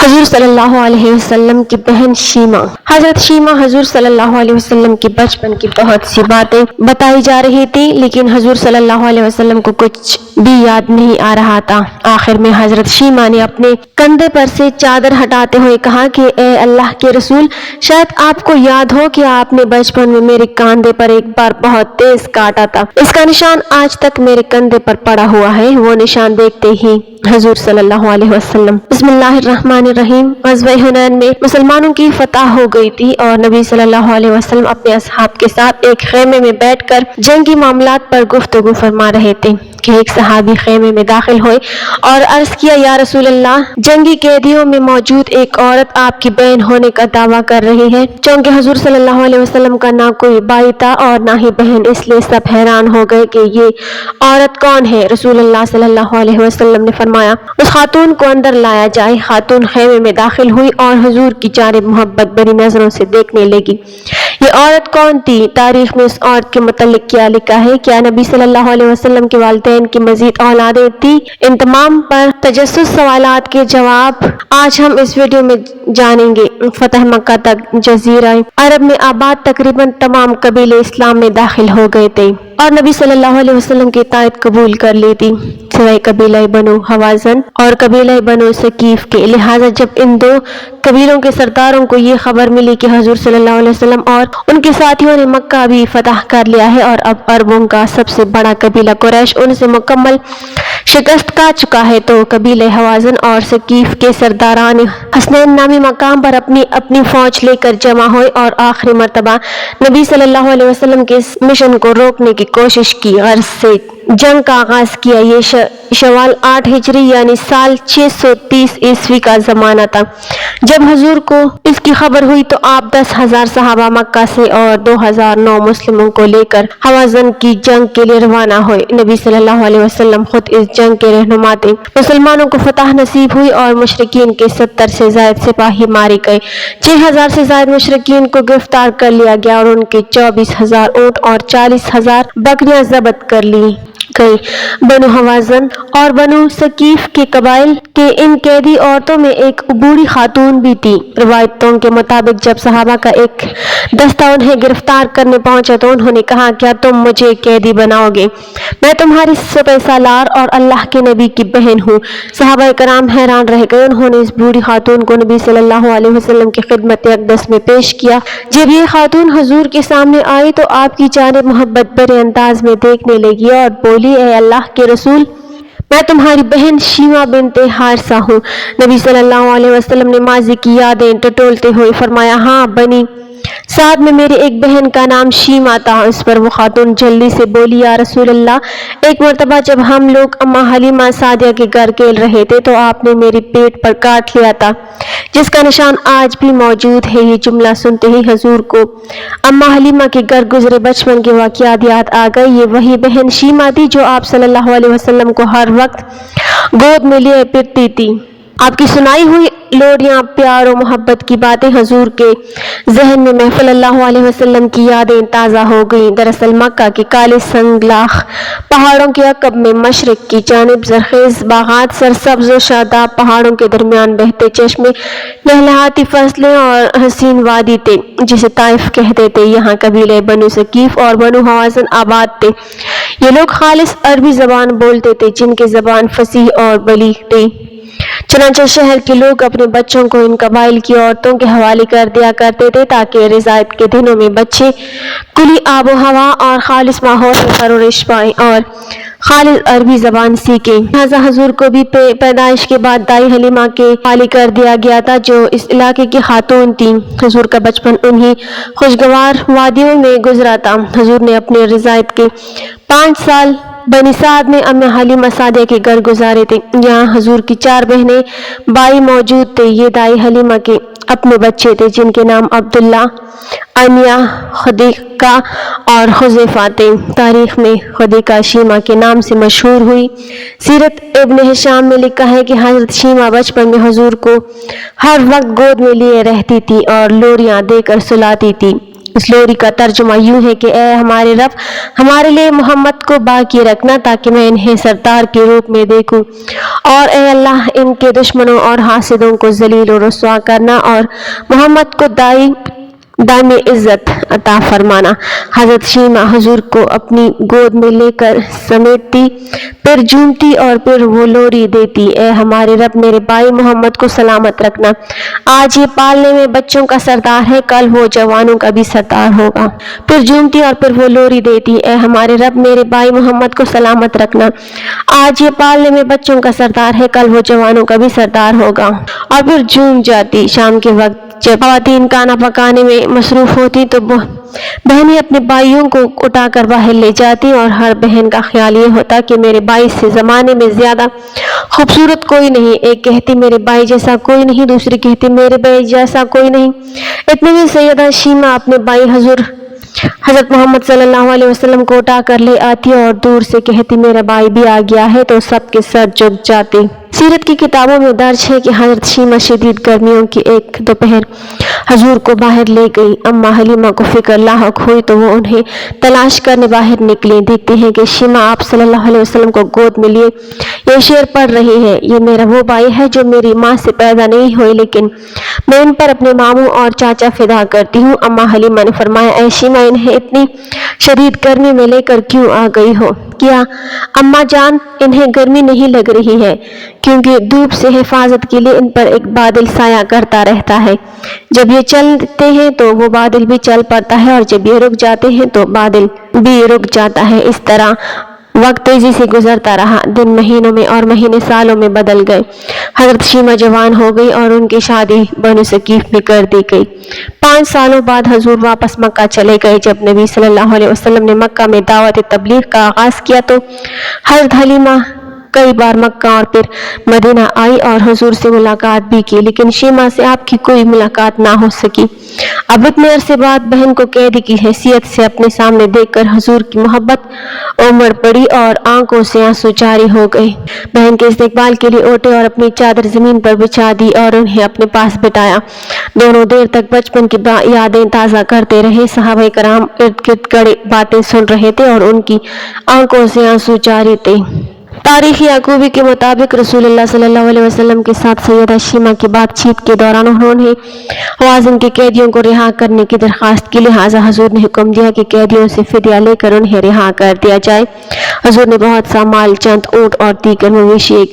حضور صلی اللہ علیہ وسلم کی بہن شیمہ۔ حضرت شیمہ حضور صلی اللہ علیہ وسلم کی بچپن کی بہت سی باتیں بتائی جا رہی تھی، لیکن حضور صلی اللہ علیہ وسلم کو کچھ بھی یاد نہیں آ رہا تھا۔ آخر میں حضرت شیمہ نے اپنے کندھے پر سے چادر ہٹاتے ہوئے کہا کہ اے اللہ کے رسول، شاید آپ کو یاد ہو کہ آپ نے بچپن میں میرے کاندھے پر ایک بار بہت تیز کاٹا تھا۔ اس کا نشان آج تک میرے کندھے پر پڑا ہوا ہے۔ وہ نشان دیکھتے ہی حضور صلی اللہ علیہ وسلم بسم اللہ الرحمن الرحیم غزوہ حنین میں مسلمانوں کی فتح ہو گئی تھی اور نبی صلی اللہ علیہ وسلم اپنے اصحاب کے ساتھ ایک خیمے میں بیٹھ کر جنگی معاملات پر گفتگو فرما رہے تھے کہ ایک صحابی خیمے میں داخل ہوئے اور عرض کیا، یا رسول اللہ، جنگی قیدیوں میں موجود ایک عورت آپ کی بہن ہونے کا دعویٰ کر رہی ہے۔ چونکہ حضور صلی اللہ علیہ وسلم کا نہ کوئی بھائی تھا اور نہ ہی بہن، اس لیے سب حیران ہو گئے کہ یہ عورت کون ہے۔ رسول اللہ صلی اللہ علیہ وسلم نے فرمایا، اس خاتون کو اندر لایا جائے۔ خاتون خیمے میں داخل ہوئی اور حضور کی جانب محبت بھری نظروں سے دیکھنے لگی۔ یہ عورت کون تھی؟ تاریخ میں اس عورت کے متعلق کیا لکھا ہے؟ کیا نبی صلی اللہ علیہ وسلم کے والدین کی مزید اولادیں تھی؟ ان تمام پر تجسس سوالات کے جواب آج ہم اس ویڈیو میں جانیں گے۔ فتح مکہ تک جزیرہ عرب میں آباد تقریباً تمام قبیلے اسلام میں داخل ہو گئے تھے اور نبی صلی اللہ علیہ وسلم کی اطاعت قبول کر لی تھی، سوائے قبیلہ بنو حوازن اور قبیلہ بنو ثقیف کے۔ لہٰذا جب ان دو قبیلوں کے سرداروں کو یہ خبر ملی کہ حضور صلی اللہ علیہ وسلم اور ان کے ساتھیوں نے مکہ بھی فتح کر لیا ہے اور اب عربوں کا سب سے بڑا قبیلہ قریش ان سے مکمل شکست کھا چکا ہے، تو قبیلہ حوازن اور ثقیف کے سرداران حسنین نامی مقام پر اپنی فوج لے کر جمع ہوئے اور آخری مرتبہ نبی صلی اللہ علیہ وسلم کے اس مشن کو روکنے کی کوشش کی۔ غرض سے جنگ کا آغاز کیا۔ یہ شوال 8 ہجری یعنی سال 630 عیسوی کا زمانہ تھا۔ جب حضور کو اس کی خبر ہوئی تو آپ 10,000 صحابہ مکہ سے اور 2,009 مسلموں کو لے کر حوازن کی جنگ کے لیے روانہ ہوئے۔ نبی صلی اللہ علیہ وسلم خود اس جنگ کے رہنما تھے۔ مسلمانوں کو فتح نصیب ہوئی اور مشرکین کے 70 سے زائد سپاہی مارے گئے۔ 6,000 سے زائد مشرکین کو گرفتار کر لیا گیا اور ان کے 24,000 اونٹ اور 40,000 بکریاں ضبط کر لی گئی۔ بنو حوازن اور بنو ثقیف کے قبائل کے ان قیدی عورتوں میں ایک بوڑھی خاتون بھی تھی۔ روایتوں کے مطابق جب صحابہ کا ایک دستہ انہیں گرفتار کرنے پہنچا تو انہوں نے کہا، کیا تم مجھے قیدی بناؤ گے؟ میں تمہاری سپہ سالار اور اللہ کے نبی کی بہن ہوں۔ صحابہ کرام حیران رہ گئے۔ انہوں نے اس بوڑھی خاتون کو نبی صلی اللہ علیہ وسلم کی خدمت اقدس میں پیش کیا۔ جب یہ خاتون حضور کے سامنے آئی تو آپ کی جانب محبت بھرے انداز میں دیکھنے لگی اور بولی، اے اللہ کے رسول، میں تمہاری بہن شیمہ بنت حارثہ ہوں۔ نبی صلی اللہ علیہ وسلم نے ماضی کی یادیں ٹٹولتے ہوئے فرمایا، ہاں، بنی سعد میں میری ایک بہن کا نام شیمہ تھا۔ اس پر وہ خاتون جلدی سے بولی، یا رسول اللہ، ایک مرتبہ جب ہم لوگ اماں حلیمہ سعدیہ کے گھر کھیل رہے تھے تو آپ نے میری پیٹ پر کاٹ لیا تھا، جس کا نشان آج بھی موجود ہے۔ یہ جملہ سنتے ہی حضور کو اماں حلیمہ کے گھر گزرے بچپن کے واقعات یاد آ گئے۔ یہ وہی بہن شیمہ تھی جو آپ صلی اللہ علیہ وسلم کو ہر وقت گود میں لیے پھرتی تھی۔ آپ کی سنائی ہوئی لوریاں، پیار و محبت کی باتیں حضور کے ذہن میں محفوظ صلی اللہ علیہ وسلم کی یادیں تازہ ہو گئیں۔ دراصل مکہ کے کالے سنگلاخ پہاڑوں کے عقب میں مشرق کی جانب زرخیز باغات، سرسبز و شاداب پہاڑوں کے درمیان بہتے چشمے، لہلہاتی فصلیں اور حسین وادی تھے جسے طائف کہتے تھے۔ یہاں قبیلے بنو ثقیف اور بنو حوازن آباد تھے۔ یہ لوگ خالص عربی زبان بولتے تھے، جن کی زبان فصیح اور بلیغ تھی۔ چنانچہ شہر کے لوگ اپنے بچوں کو ان قبائل کی عورتوں کے حوالے کر دیا کرتے تھے تاکہ رضاعت کے دنوں میں بچے کھلی آب و ہوا اور خالص ماحول میں پرورش پائیں اور خالص عربی زبان سیکھیں۔ لہٰذا حضور کو بھی پیدائش کے بعد دائی حلیمہ کے حوالے کر دیا گیا تھا، جو اس علاقے کی خاتون تھیں۔ حضور کا بچپن انہی خوشگوار وادیوں میں گزرا تھا۔ حضور نے اپنے رضاعت کے 5 سال بنی سعد میں اماں حلیمہ سعدیہ کے گھر گزارے تھے۔ یہاں حضور کی 4 بہنیں بھائی موجود تھے۔ یہ دائی حلیمہ کے اپنے بچے تھے جن کے نام عبداللہ، آمینہ، خدیجہ اور حذیفہ تھے۔ تاریخ میں خدیجہ شیمہ کے نام سے مشہور ہوئی۔ سیرت ابن ہشام میں لکھا ہے کہ حضرت شیمہ بچپن میں حضور کو ہر وقت گود میں لیے رہتی تھی اور لوریاں دے کر سلاتی تھی۔ اس لوری کا ترجمہ یوں ہے کہ اے ہمارے رب، ہمارے لیے محمد کو باقی رکھنا تاکہ میں انہیں سردار کے روپ میں دیکھوں، اور اے اللہ ان کے دشمنوں اور حاسدوں کو ذلیل و رسوا کرنا اور محمد کو دائم عزت عطا فرمانا۔ حضرت شیمہ حضور کو اپنی گود میں لے کر سمیٹتی، پھر جھومتی اور پھر وہ لوری دیتی، اے ہمارے رب میرے بھائی محمد کو سلامت رکھنا، آج یہ پالنے میں بچوں کا سردار ہے، کل وہ جوانوں کا بھی سردار ہوگا۔ پھر جھومتی اور پھر وہ لوری دیتی، اے ہمارے رب میرے بھائی محمد کو سلامت رکھنا، آج یہ پالنے میں بچوں کا سردار ہے، کل وہ جوانوں کا بھی سردار ہوگا، اور پھر جھوم جاتی۔ شام کے وقت جب خواتین کھانا پکانے میں مصروف ہوتی تو بہنیں اپنے بھائیوں کو اٹھا کر باہر لے جاتی، اور ہر بہن کا خیال یہ ہوتا کہ میرے بھائی سے زمانے میں زیادہ خوبصورت کوئی نہیں۔ ایک کہتی میرے بھائی جیسا کوئی نہیں، دوسری کہتی میرے بھائی جیسا کوئی نہیں۔ اتنے میں سیدہ شیمہ اپنے بھائی حضرت محمد صلی اللہ علیہ وسلم کو اٹھا کر لے آتی اور دور سے کہتی میرا بھائی بھی آ گیا ہے، تو سب کے سر جھک جاتے۔ سیرت کی کتابوں میں درج ہے کہ حضرت شیمہ شدید گرمیوں کی ایک دوپہر حضور کو باہر لے گئی۔ اماں حلیمہ کو فکر لاحق ہوئی تو وہ انہیں تلاش کرنے باہر نکلی۔ دیکھتے ہیں کہ شیمہ آپ صلی اللہ علیہ وسلم کو گود میں لیے یہ شعر پڑھ رہی ہے، یہ میرا وہ بھائی ہے جو میری ماں سے پیدا نہیں ہوئے، لیکن میں ان پر اپنے ماموں اور چاچا فدا کرتی ہوں۔ اماں حلیمہ نے فرمایا اے شیمہ انہیں اتنی شدید گرمی میں لے کر کیوں آ گئی ہو؟ کیا اماں جان انہیں گرمی نہیں لگ رہی ہے؟ کیونکہ دھوپ سے حفاظت کے لیے ان پر ایک بادل سایہ کرتا رہتا ہے، جب یہ چلتے ہیں تو وہ بادل بھی چل پڑتا ہے، اور جب یہ رک جاتے ہیں تو بادل بھی رک جاتا ہے۔ اس طرح وقت تیزی سے گزرتا رہا، دن مہینوں میں اور مہینے سالوں میں بدل گئے۔ حضرت شیمہ جوان ہو گئی اور ان کی شادی بنو ثقیف میں کر دی گئی۔ 5 سالوں بعد حضور واپس مکہ چلے گئے۔ جب نبی صلی اللہ علیہ وسلم نے مکہ میں دعوت تبلیغ کا آغاز کیا تو حضرت حلیمہ کئی بار مکہ اور پھر مدینہ آئی اور حضور سے ملاقات بھی کی، لیکن شیمہ سے آپ کی کوئی ملاقات نہ ہو سکی۔ اب اتنے عرصے بعد بہن کو قیدی کی حیثیت سے اپنے سامنے دیکھ کر حضور کی محبت امڑ پڑی اور آنکھوں سے آنسو جاری ہو گئے۔ بہن کے استقبال کے لیے اٹھے اور اپنی چادر زمین پر بچھا دی اور انہیں اپنے پاس بٹھایا۔ دونوں دیر تک بچپن کی یادیں تازہ کرتے رہے۔ صحابہ کرام ارد گرد کھڑے باتیں سن رہے تھے اور ان کی آنکھوں سے آنسو جاری تھے۔ تاریخ یعقوبی کے مطابق رسول اللہ صلی اللہ علیہ وسلم کے ساتھ سیدہ شیمہ کی بات چیت کے دوران انہوں نے خوازن کے قیدیوں کو رہا کرنے کی درخواست کی، لہٰذا حضور نے حکم دیا کہ قیدیوں سے فدیہ لے کر انہیں رہا کر دیا جائے۔ حضور نے بہت سا مال، چند اونٹ اور دیگر مویشی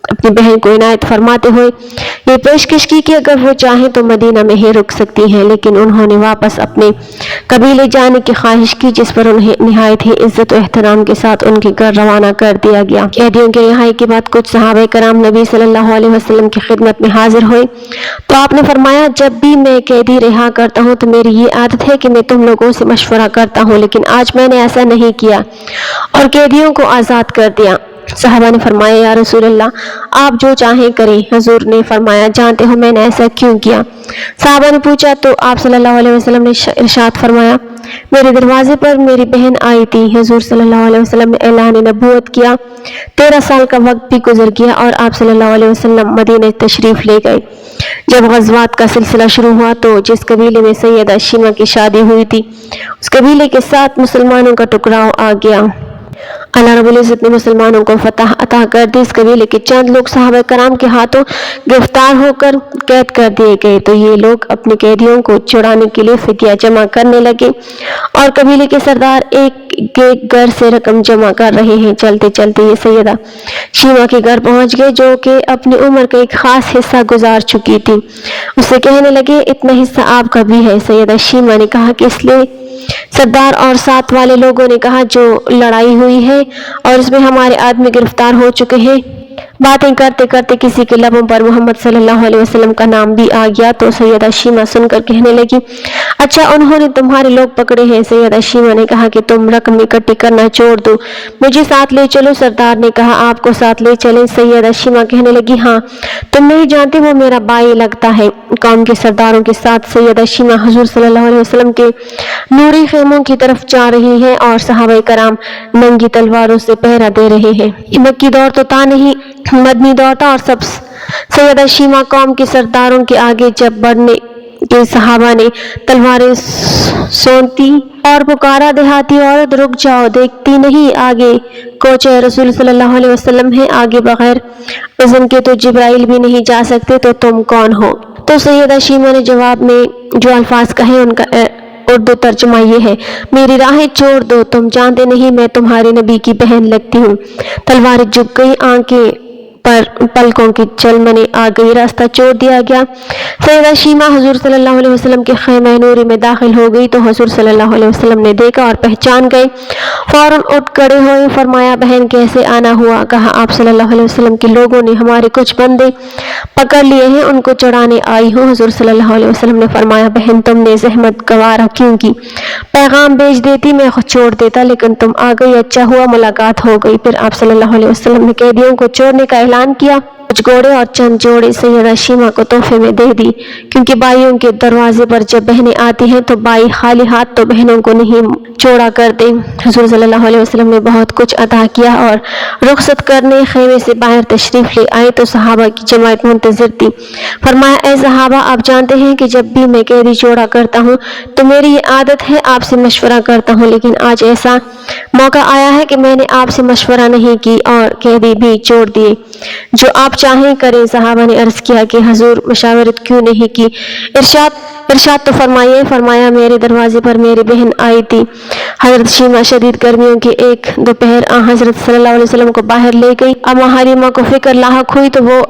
اپنی بہن کو عنایت فرماتے ہوئے یہ پیشکش کی کہ اگر وہ چاہیں تو مدینہ میں ہی رک سکتی ہیں، لیکن انہوں نے واپس اپنے قبیلے جانے کی خواہش کی، جس پر انہیں نہایت ہی عزت و احترام کے ساتھ ان کے گھر روانہ کر دیا گیا۔ قیدیوں کی رہائی کے بعد کچھ صحابہ کرام نبی صلی اللہ علیہ وسلم کی خدمت میں حاضر ہوئے تو آپ نے فرمایا جب بھی میں قیدی رہا کرتا ہوں تو میری یہ عادت ہے کہ میں تم لوگوں سے مشورہ کرتا ہوں، لیکن آج میں نے ایسا نہیں کیا اور قیدیوں کو آزاد کر دیا۔ صحابہ نے فرمایا یا رسول اللہ آپ جو چاہیں کریں۔ حضور نے فرمایا جانتے ہو میں نے ایسا کیوں کیا؟ صحابہ نے پوچھا تو آپ صلی اللہ علیہ وسلم نے ارشاد فرمایا میرے دروازے پر میری بہن آئی تھی۔ حضور صلی اللہ علیہ وسلم نے اعلان نبوت کیا، 13 سال کا وقت بھی گزر گیا اور آپ صلی اللہ علیہ وسلم مدینہ تشریف لے گئے۔ جب غزوات کا سلسلہ شروع ہوا تو جس قبیلے میں سیدہ شیمہ کی شادی ہوئی تھی اس قبیلے کے ساتھ مسلمانوں کا ٹکراؤ آ گیا۔ اللہ رب العزت نے مسلمانوں کو فتح عطا کر دی۔ اس قبیلے کے چند لوگ صحابہ کرام کے ہاتھوں گرفتار ہو کر قید کر دیے گئے تو یہ لوگ اپنے قیدیوں کو چھڑانے کے لیے فدیہ جمع کرنے لگے اور قبیلے کے سردار ایک ایک گھر سے رقم جمع کر رہے ہیں۔ چلتے چلتے یہ سیدہ شیمہ کے گھر پہنچ گئے جو کہ اپنی عمر کا ایک خاص حصہ گزار چکی تھی۔ اس سے کہنے لگے اتنا حصہ آپ کا بھی ہے؟ سیدہ شیمہ نے کہا کہ اس لیے سردار اور ساتھ والے لوگوں نے کہا جو لڑائی ہوئی ہے اور اس میں ہمارے آدمی گرفتار ہو چکے ہیں۔ باتیں کرتے کرتے کسی کے لبوں پر محمد صلی اللہ علیہ وسلم کا نام بھی آ گیا تو سیدہ شیمہ سن کر کہنے لگی اچھا انہوں نے تمہارے لوگ پکڑے ہیں؟ سیدہ شیمہ نے کہا کہ تم رقم اکٹھی کرنا چھوڑ دو، مجھے ساتھ لے چلو۔ سردار نے کہا آپ کو ساتھ لے چلیں؟ سیدہ شیمہ کہنے لگی ہاں، تم نہیں جانتے وہ میرا بھائی لگتا ہے۔ قوم کے سرداروں کے ساتھ سیدہ شیمہ حضور صلی اللہ علیہ وسلم کے نوری خیموں کی طرف جا رہی ہیں اور صحابہ کرام ننگی تلواروں سے پہرا دے رہے ہیں۔ یہ مکی دور تو تھا نہیں، مدنی دور تھا اور سیدہ شیمہ قوم کے سرداروں کے آگے جب کہ صحابہ نے تلواریں سونتی اور پکارا، دیہاتی عورت رک جاؤ، دیکھتی نہیں آگے کوچ رسول صلی اللہ علیہ وسلم ہے، آگے بغیر اذن کے تو جبرائیل بھی نہیں جا سکتے، تو تم کون ہو؟ تو سیدہ شیمہ نے جواب میں جو الفاظ کہے ان کا اردو ترجمہ یہ ہے، میری راہیں چھوڑ دو، تم جانتے نہیں میں تمہارے نبی کی بہن لگتی ہوں۔ تلواریں جھک گئی، آنکھیں پر پلکوں کی جلمنے آ گئی، راستہ چھوڑ دیا گیا۔ سیدہ شیمہ حضور صلی اللہ علیہ وسلم کے خیمہ نوری میں داخل ہو گئی تو حضور صلی اللہ علیہ وسلم نے دیکھا اور پہچان گئے، فوراً اٹھ کھڑے ہوئے، فرمایا بہن کیسے آنا ہوا؟ کہا آپ صلی اللہ علیہ وسلم کے لوگوں نے ہمارے کچھ بندے پکڑ لیے ہیں، ان کو چڑھانے آئی ہوں۔ حضور صلی اللہ علیہ وسلم نے فرمایا بہن تم نے زحمت گوارا کیوں کی؟ پیغام بھیج دیتی، میں خود چھوڑ دیتا، لیکن تم آ گئی، اچھا ہوا ملاقات ہو گئی۔ پھر آپ صلی اللہ علیہ وسلم نے قیدیوں کو چھوڑنے کا اعلان کیا، کچھ گھوڑے اور چند جوڑے سیدہ شیمہ کو تحفے میں دے دی، کیونکہ بھائیوں کے دروازے پر جب بہنیں آتی ہیں تو بھائی خالی ہاتھ تو بہنوں کو نہیں چھوڑا کرتے۔ حضور صلی اللہ علیہ وسلم نے بہت کچھ عطا کیا اور رخصت کرنے خیمے سے باہر تشریف لے آئے تو صحابہ کی جماعت منتظر تھی۔ فرمایا اے صحابہ آپ جانتے ہیں کہ جب بھی میں قیدی چھوڑا کرتا ہوں تو میری یہ عادت ہے آپ سے مشورہ کرتا ہوں، لیکن آج ایسا موقع آیا ہے کہ میں نے آپ سے مشورہ نہیں کی اور قیدی بھی چھوڑ دیے، جو آپ چاہیں کریں۔ صحابہ نے عرض کیا کہ حضور مشاورت کیوں نہیں کی؟ ارشاد تو فرمائیے۔ فرمایا میرے دروازے پر میری بہن آئی تھی حضرت شیمہ، شدید گرمیوں کی ایک دوپہر حضرت صلی اللہ علیہ وسلم کو باہر لے گئی، اما حلیمہ کو فکر لاحق ہوئی تو وہ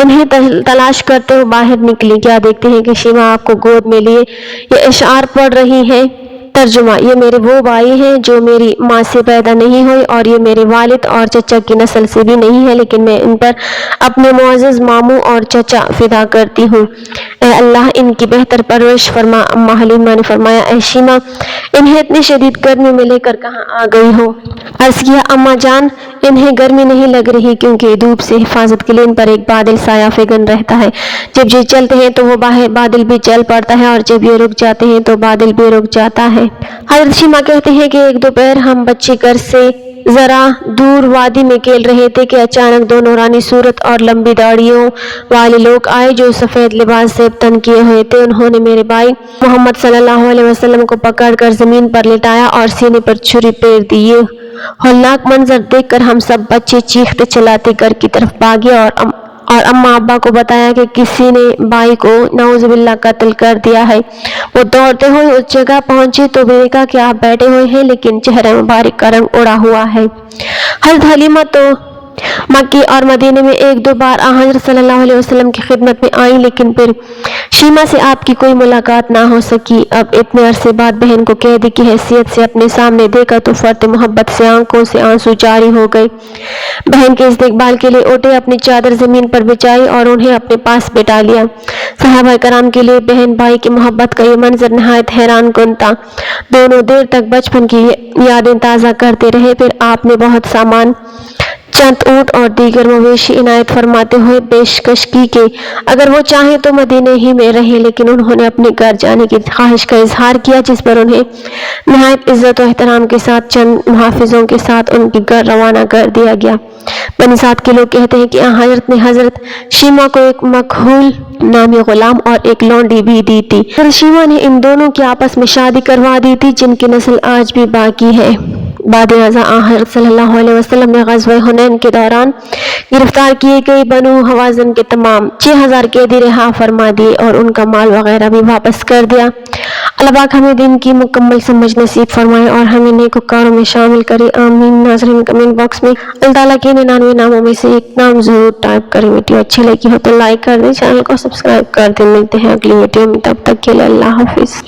انہیں تلاش کرتے ہوئے باہر نکلی، کیا دیکھتے ہیں کہ شیمہ آپ کو گود میں لیے یہ اشعار پڑھ رہی ہیں۔ ترجمہ، یہ میرے وہ بھائی ہیں جو میری ماں سے پیدا نہیں ہوئے اور یہ میرے والد اور چچا کی نسل سے بھی نہیں ہے، لیکن میں ان پر اپنے معزز ماموں اور چچا فدا کرتی ہوں، اے اللہ ان کی بہتر پرورش فرما۔ اما حلیمہ نے فرمایا اے شیمہ انہیں اتنی شدید گرمی میں لے کر کہاں آ گئی ہو؟ عرض کیا اما جان انہیں گرمی نہیں لگ رہی، کیونکہ دھوپ سے حفاظت کے لیے ان پر ایک بادل سایہ فگن رہتا ہے، جب یہ چلتے ہیں تو وہ باہر بادل بھی چل پڑتا ہے اور جب یہ رک جاتے ہیں تو بادل بھی رک جاتا ہے۔ حضرت شیمہ کہتے ہیں کہ ایک دوپہر ہم بچے گھر سے ذرا دور وادی میں کھیل رہے تھے کہ اچانک دو نورانی صورت اور لمبی داڑھیوں والے لوگ آئے جو سفید لباس سے تن کیے ہوئے تھے۔ انہوں نے میرے بھائی محمد صلی اللہ علیہ وسلم کو پکڑ کر زمین پر لٹایا اور سینے پر چھری پھیر دی۔ یہ ہولناک منظر دیکھ کر ہم سب بچے چیختے چلاتے گھر کی طرف بھاگے اور اماں ابا کو بتایا کہ کسی نے بھائی کو نعوذ باللہ قتل کر دیا ہے۔ وہ دوڑتے ہوئے اس جگہ پہنچے تو دیکھا کہ آپ بیٹھے ہوئے ہیں لیکن چہرہ مبارک کا رنگ اڑا ہوا ہے۔ حضرت حلیمہ تو مکے اور مدینے میں ایک دو بار حضرت صلی اللہ علیہ وسلم کی خدمت میں آئیں، لیکن پھر شیمہ سے آپ کی کوئی ملاقات نہ ہو سکی۔ اب اتنے عرصے بعد بہن کو قیدی کی حیثیت سے اپنے سامنے دیکھا تو فرط محبت سے آنکھوں سے آنسو جاری ہو گئے۔ بہن کے استقبال کے لیے اٹھے، اپنی چادر زمین پر بچھائی اور انہیں اپنے پاس بٹھا لیا۔ صحابہ کرام کے لیے بہن بھائی کی محبت کا یہ منظر نہایت حیران کن تھا۔ دونوں دیر تک بچپن کی یادیں تازہ کرتے رہے، پھر آپ نے بہت سامان، چند اونٹ اور دیگر مویشی عنایت فرماتے ہوئے پیشکش کی کہ اگر وہ چاہیں تو مدینے ہی میں رہیں، لیکن انہوں نے اپنے گھر جانے کی خواہش کا اظہار کیا، جس پر انہیں نہایت عزت و احترام کے ساتھ چند محافظوں کے ساتھ ان کے گھر روانہ کر دیا گیا۔ بنی سعد کے لوگ کہتے ہیں کہ حضرت نے حضرت شیمہ کو ایک مکحول نامی غلام اور ایک لونڈی بھی دی تھی۔ حضرت شیمہ نے ان دونوں کی آپس میں شادی کروا دی تھی، جن کی نسل آج بھی باقی ہے۔ بعد ازاں حضرت صلی اللہ علیہ وسلم نے غزوہ حنین کے دوران گرفتار کیے گئے بنو حوازن کے تمام 6000 قیدی رہا فرما دیے اور ان کا مال وغیرہ بھی واپس کر دیا۔ اللہ پاک ہمیں دین کی مکمل سمجھ نصیب فرمائے اور ہمیں نیکوکاروں میں شامل کرے، آمین۔ ناظرین کمنٹ باکس میں اللہ تعالیٰ کے 99 ناموں میں سے ایک نام ضرور ٹائپ کریں۔ ویڈیو اچھی لگی ہو تو لائک کر دیں، چینل کو سبسکرائب کر دیں۔ ملتے ہیں اگلی ویڈیو میں، تب تک کے لیے اللہ حافظ۔